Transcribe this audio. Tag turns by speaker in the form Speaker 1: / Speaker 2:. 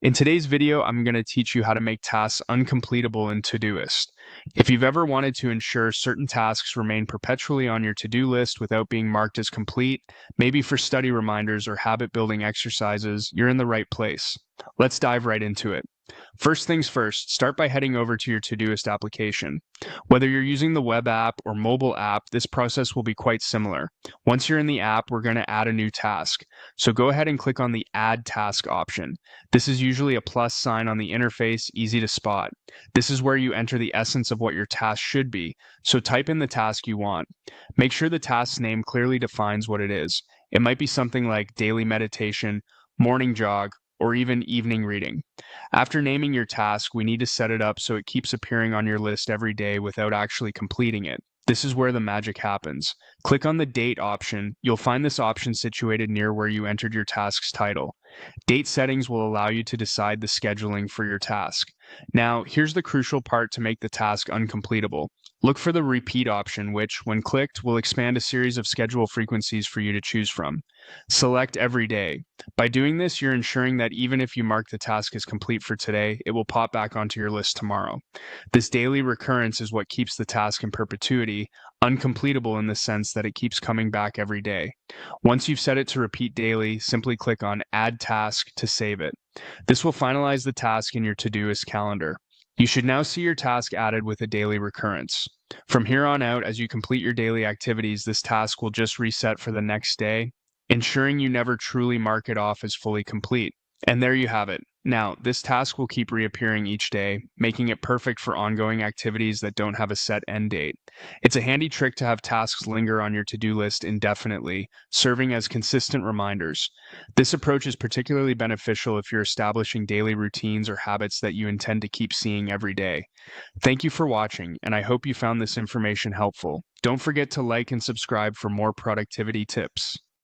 Speaker 1: In today's video, I'm going to teach you how to make tasks uncompletable in Todoist. If you've ever wanted to ensure certain tasks remain perpetually on your to-do list without being marked as complete, maybe for study reminders or habit-building exercises, you're in the right place. Let's dive right into it. First things first, start by heading over to your Todoist application. Whether you're using the web app or mobile app, this process will be quite similar. Once you're in the app, we're going to add a new task. So go ahead and click on the Add Task option. This is usually a plus sign on the interface, easy to spot. This is where you enter the essence of what your task should be, so type in the task you want. Make sure the task's name clearly defines what it is. It might be something like daily meditation, morning jog, or even evening reading. After naming your task, we need to set it up so it keeps appearing on your list every day without actually completing it. This is where the magic happens. Click on the Date option. You'll find this option situated near where you entered your task's title. Date settings will allow you to decide the scheduling for your task. Now, here's the crucial part to make the task uncompletable. Look for the Repeat option, which, when clicked, will expand a series of schedule frequencies for you to choose from. Select Every Day. By doing this, you're ensuring that even if you mark the task as complete for today, it will pop back onto your list tomorrow. This daily recurrence is what keeps the task in perpetuity, uncompletable in the sense that it keeps coming back every day. Once you've set it to repeat daily, simply click on Add Task to save it. This will finalize the task in your Todoist calendar. You should now see your task added with a daily recurrence. From here on out, as you complete your daily activities, this task will just reset for the next day, ensuring you never truly mark it off as fully complete. And there you have it. Now, this task will keep reappearing each day, making it perfect for ongoing activities that don't have a set end date. It's a handy trick to have tasks linger on your to-do list indefinitely, serving as consistent reminders. This approach is particularly beneficial if you're establishing daily routines or habits that you intend to keep seeing every day. Thank you for watching, and I hope you found this information helpful. Don't forget to like and subscribe for more productivity tips.